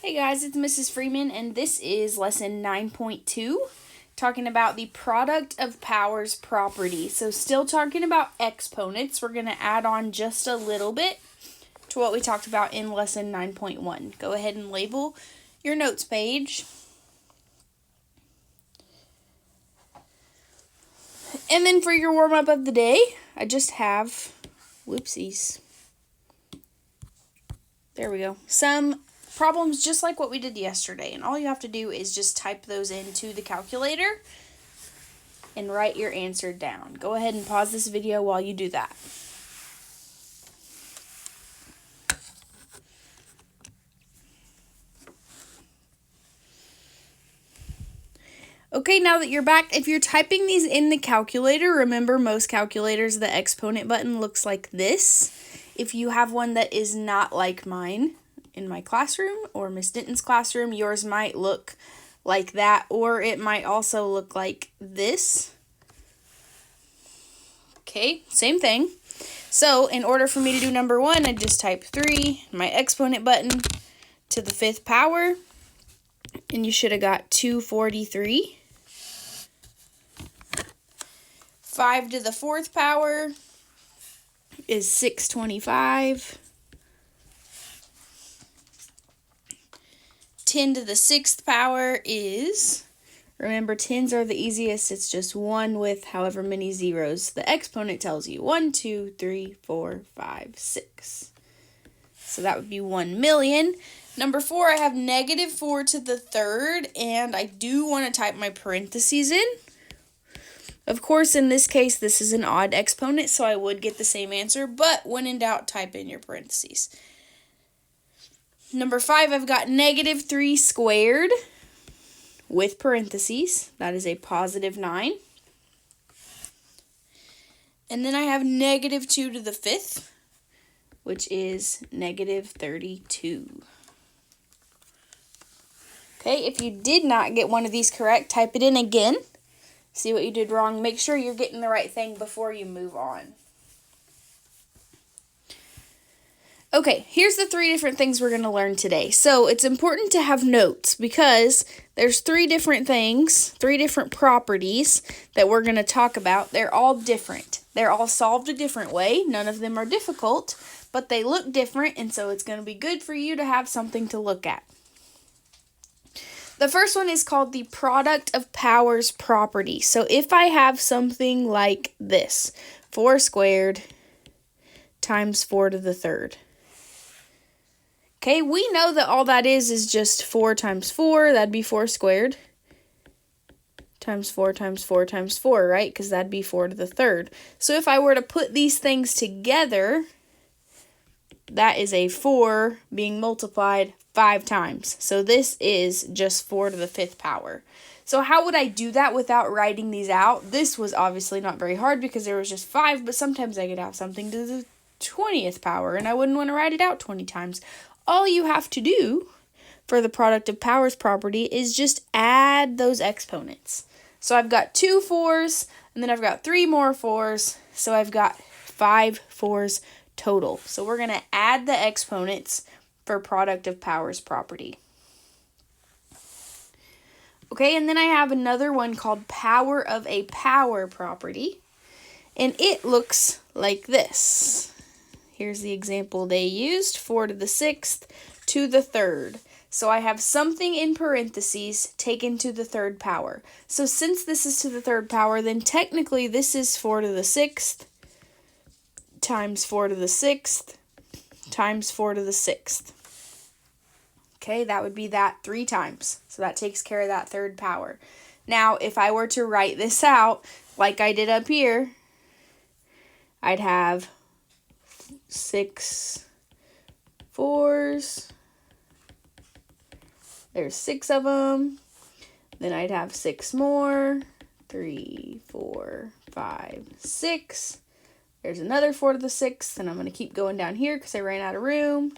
Hey guys, it's Mrs. Freeman, and this is lesson 9.2, talking about the product of powers property. So still talking about exponents. We're going to add on just a little bit to what we talked about in lesson 9.1. Go ahead and label your notes page. And then for your warm-up of the day, I just have, whoopsies. There we go. Some problems just like what we did yesterday, and all you have to do is just type those into the calculator and write your answer down. Go ahead and pause this video while you do that. Okay, now that you're back, if you're typing these in the calculator, remember most calculators, the exponent button looks like this. If you have one that is not like mine, in my classroom or Miss Denton's classroom, yours might look like that, or it might also look like this. Okay, same thing. So in order for me to do number 1, I just type 3, my exponent button, to the 5th power, and you should have got 243. 5 to the 4th power is 625. 10 to the 6th power is, remember 10s are the easiest, it's just 1 with however many zeros. The exponent tells you 1, 2, 3, 4, 5, 6. So that would be 1,000,000. Number 4, I have negative 4 to the 3rd, and I do want to type my parentheses in. Of course, in this case, this is an odd exponent, so I would get the same answer, but when in doubt, type in your parentheses. Number 5, I've got negative 3 squared with parentheses. That is a positive 9. And then I have negative 2 to the 5th, which is negative 32. Okay, if you did not get one of these correct, type it in again. See what you did wrong. Make sure you're getting the right thing before you move on. Okay, here's the 3 different things we're going to learn today. So it's important to have notes because there's 3 different things, 3 different properties that we're going to talk about. They're all different. They're all solved a different way. None of them are difficult, but they look different, and so it's going to be good for you to have something to look at. The first one is called the product of powers property. So if I have something like this, 4 squared times 4 to the 3rd. Okay, we know that all that is just 4 times 4, that'd be 4 squared, times 4 times 4 times 4, right? Because that'd be 4 to the 3rd. So if I were to put these things together, that is a 4 being multiplied 5 times. So this is just 4 to the 5th power. So how would I do that without writing these out? This was obviously not very hard because there was just 5, but sometimes I could have something to the 20th power, and I wouldn't want to write it out 20 times. All you have to do for the product of powers property is just add those exponents. So I've got 2 4s, and then I've got 3 more 4s, so I've got 5 4s total. So we're going to add the exponents for product of powers property. Okay, and then I have another one called power of a power property, and it looks like this. Here's the example they used, 4 to the 6th to the 3rd. So I have something in parentheses taken to the 3rd power. So since this is to the 3rd power, then technically this is 4 to the 6th times 4 to the 6th times 4 to the 6th. Okay, that would be that 3 times. So that takes care of that 3rd power. Now, if I were to write this out like I did up here, I'd have 6 4s. There's 6 of them. Then I'd have 6 more. 3, 4, 5, 6. There's another 4 to the 6th, and I'm going to keep going down here because I ran out of room.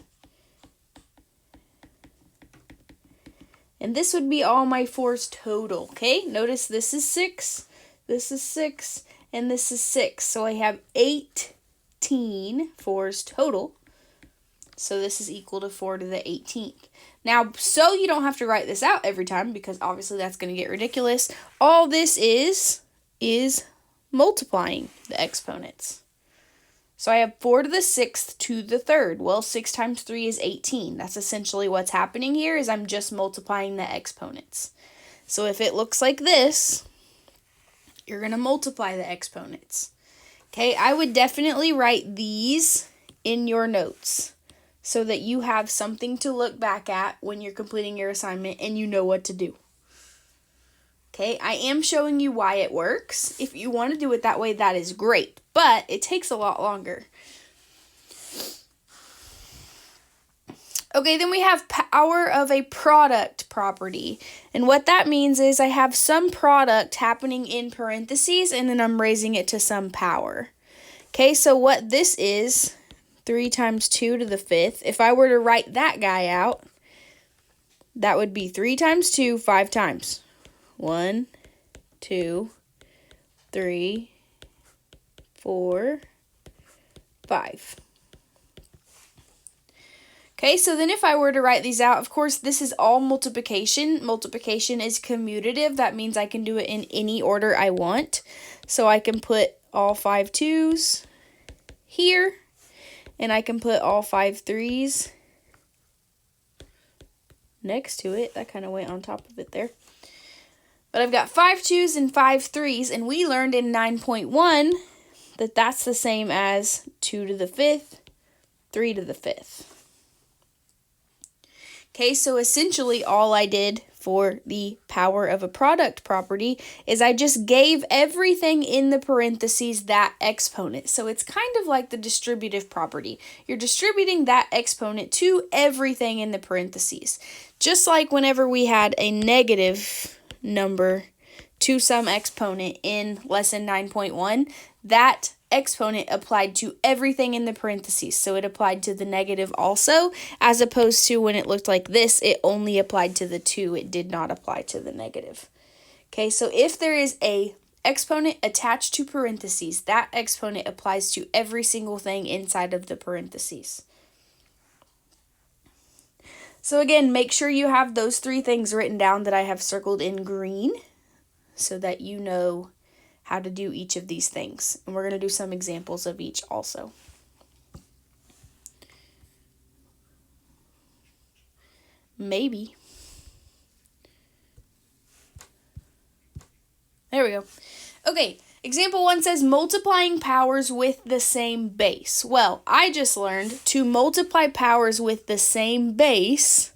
And this would be all my 4s total, okay? Notice this is 6, this is 6, and this is 6. So I have 18 4s total. So this is equal to 4 to the 18th. Now, so you don't have to write this out every time, because obviously that's going to get ridiculous, all this is multiplying the exponents. So I have 4 to the 6th to the 3rd. Well, 6 times 3 is 18. That's essentially what's happening here, is I'm just multiplying the exponents. So if it looks like this, you're going to multiply the exponents. Okay, I would definitely write these in your notes so that you have something to look back at when you're completing your assignment and you know what to do. Okay, I am showing you why it works. If you want to do it that way, that is great, but it takes a lot longer. Okay, then we have power of a product property. And what that means is I have some product happening in parentheses, and then I'm raising it to some power. Okay, so what this is, 3 times 2 to the 5th. If I were to write that guy out, that would be 3 times 2, 5 times. 1, 2, 3, 4, 5. Okay, so then if I were to write these out, of course, this is all multiplication. Multiplication is commutative. That means I can do it in any order I want. So I can put all 5 2s here, and I can put all 5 3s next to it. That kind of went on top of it there. But I've got 5 2s and 5 3s, and we learned in 9.1 that that's the same as 2 to the 5th, 3 to the 5th. Okay, so essentially all I did for the power of a product property is I just gave everything in the parentheses that exponent. So it's kind of like the distributive property. You're distributing that exponent to everything in the parentheses. Just like whenever we had a negative number to some exponent in lesson 9.1, that exponent applied to everything in the parentheses. So it applied to the negative also, as opposed to when it looked like this, it only applied to the 2. It did not apply to the negative. Okay, so if there is a exponent attached to parentheses, that exponent applies to every single thing inside of the parentheses. So again, make sure you have those 3 things written down that I have circled in green so that you know how to do each of these things. And we're going to do some examples of each also. Maybe. There we go. Okay, example 1 says multiplying powers with the same base. Well, I just learned to multiply powers with the same base,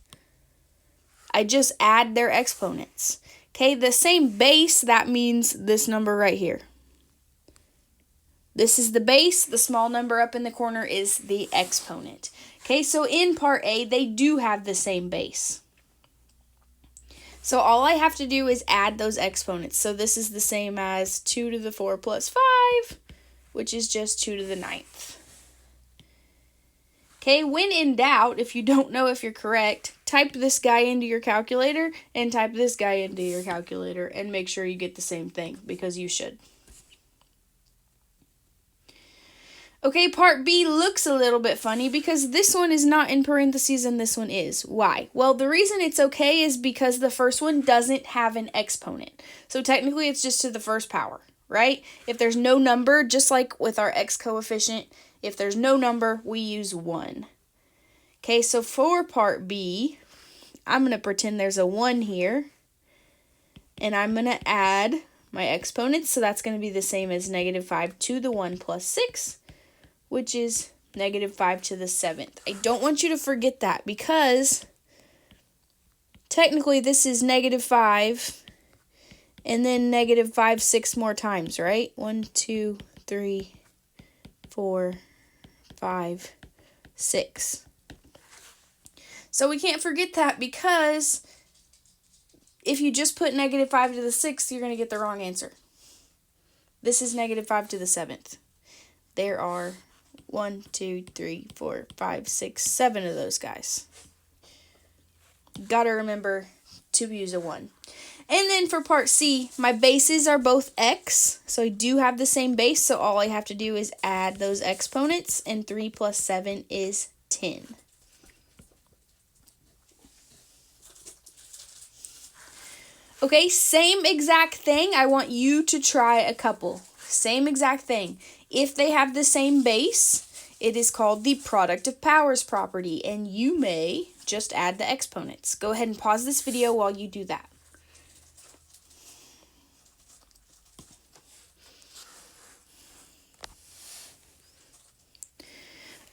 I just add their exponents. Okay, the same base, that means this number right here. This is the base. The small number up in the corner is the exponent. Okay, so in part A, they do have the same base. So all I have to do is add those exponents. So this is the same as 2 to the 4 plus 5, which is just 2 to the 9th. Okay, when in doubt, if you don't know if you're correct, type this guy into your calculator and type this guy into your calculator and make sure you get the same thing, because you should. Okay, part B looks a little bit funny because this one is not in parentheses and this one is. Why? Well, the reason it's okay is because the first one doesn't have an exponent. So technically it's just to the first power, right? If there's no number, just like with our x coefficient, if there's no number, we use 1. Okay, so for part B, I'm going to pretend there's a 1 here, and I'm going to add my exponents, so that's going to be the same as negative 5 to the 1 plus 6, which is negative 5 to the 7th. I don't want you to forget that, because technically this is negative 5, and then negative 5 6 more times, right? 1, 2, 3, 4, 5, 6. So we can't forget that, because if you just put negative 5 to the 6th, you're going to get the wrong answer. This is negative 5 to the 7th. There are 1, 2, 3, 4, 5, 6, 7 of those guys. Got to remember to use a 1. And then for part C, my bases are both x, so I do have the same base, so all I have to do is add those exponents, and 3 plus 7 is 10. Okay, same exact thing. I want you to try a couple. Same exact thing. If they have the same base, it is called the product of powers property, and you may just add the exponents. Go ahead and pause this video while you do that.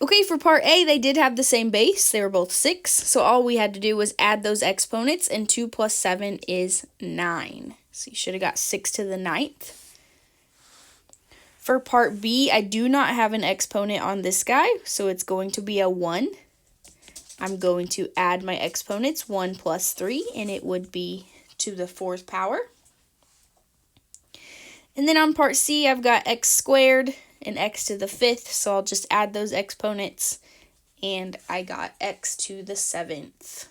Okay, for part A, they did have the same base. They were both 6. So all we had to do was add those exponents, and 2 plus 7 is 9. So you should have got 6 to the 9th. For part B, I do not have an exponent on this guy, so it's going to be a 1. I'm going to add my exponents, 1 plus 3, and it would be to the 4th power. And then on part C, I've got x squared and x to the 5th, so I'll just add those exponents, and I got x to the 7th.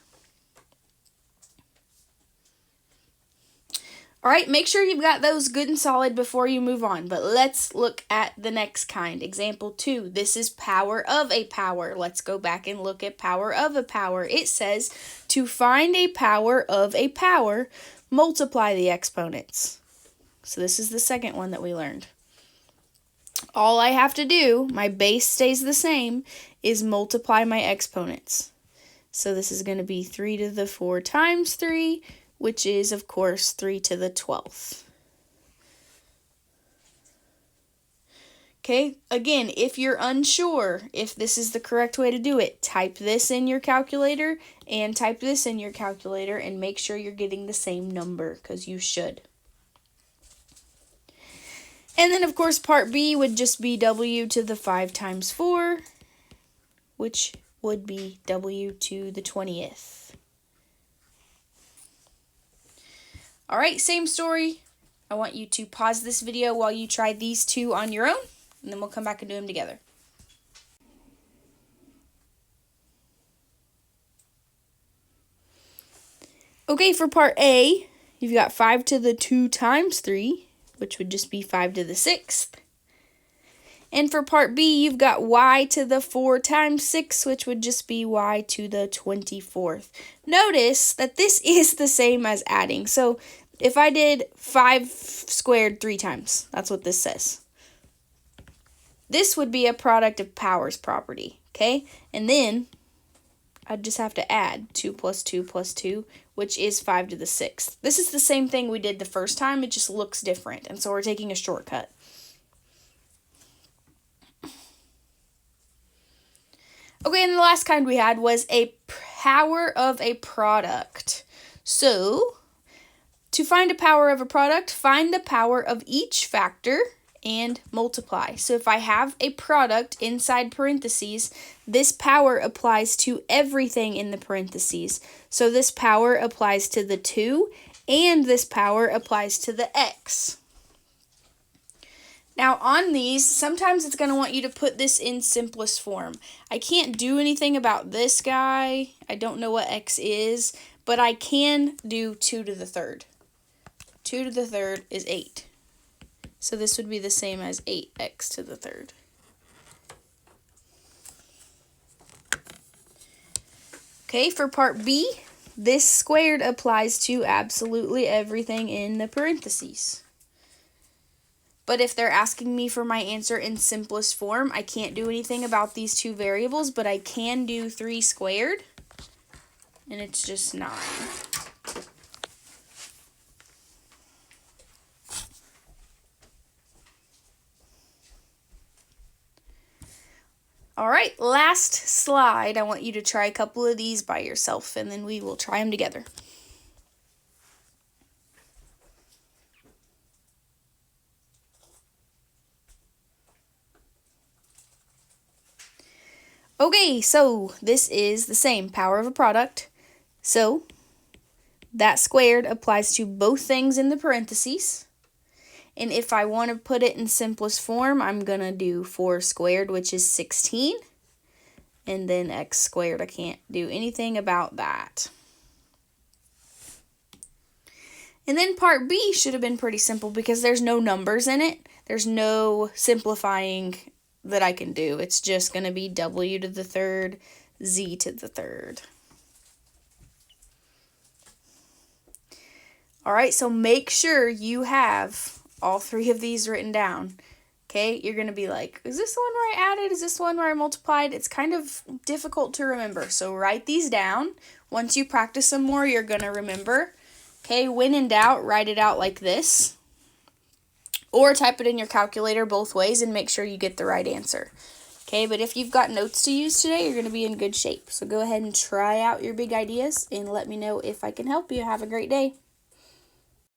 All right, make sure you've got those good and solid before you move on, but let's look at the next kind. Example 2, this is power of a power. Let's go back and look at power of a power. It says to find a power of a power, multiply the exponents. So this is the second one that we learned. All I have to do, my base stays the same, is multiply my exponents. So this is going to be 3 to the 4 times 3, which is, of course, 3 to the 12th. Okay, again, if you're unsure if this is the correct way to do it, type this in your calculator and type this in your calculator and make sure you're getting the same number, because you should. And then, of course, part B would just be w to the 5 times 4, which would be w to the 20th. All right, same story. I want you to pause this video while you try these two on your own, and then we'll come back and do them together. Okay, for part A, you've got 5 to the 2 times 3, which would just be 5 to the 6th. And for part B, you've got y to the 4 times 6, which would just be y to the 24th. Notice that this is the same as adding. So if I did 5 squared 3 times, that's what this says. This would be a product of powers property, okay? And then I'd just have to add 2 plus 2 plus 2, which is 5 to the 6th. This is the same thing we did the first time, it just looks different, and so we're taking a shortcut. Okay, and the last kind we had was a power of a product. So, to find a power of a product, find the power of each factor and multiply. So if I have a product inside parentheses, this power applies to everything in the parentheses. So this power applies to the 2, and this power applies to the x. Now on these, sometimes it's going to want you to put this in simplest form. I can't do anything about this guy. I don't know what x is, but I can do 2 to the 3rd. 2 to the 3rd is 8. So this would be the same as 8x to the 3rd. Okay, for part B, this squared applies to absolutely everything in the parentheses. But if they're asking me for my answer in simplest form, I can't do anything about these two variables, but I can do 3 squared, and it's just 9. All right, last slide. I want you to try a couple of these by yourself, and then we will try them together. Okay, so this is the same power of a product. So that squared applies to both things in the parentheses. And if I want to put it in simplest form, I'm going to do 4 squared, which is 16. And then x squared, I can't do anything about that. And then part B should have been pretty simple because there's no numbers in it. There's no simplifying that I can do. It's just going to be w to the 3rd, z to the 3rd. All right, so make sure you have all 3 of these written down. Okay, you're going to be like, is this the one where I added? Is this the one where I multiplied? It's kind of difficult to remember. So write these down. Once you practice some more, you're going to remember. Okay, when in doubt, write it out like this. Or type it in your calculator both ways and make sure you get the right answer. Okay, but if you've got notes to use today, you're going to be in good shape. So go ahead and try out your big ideas and let me know if I can help you. Have a great day.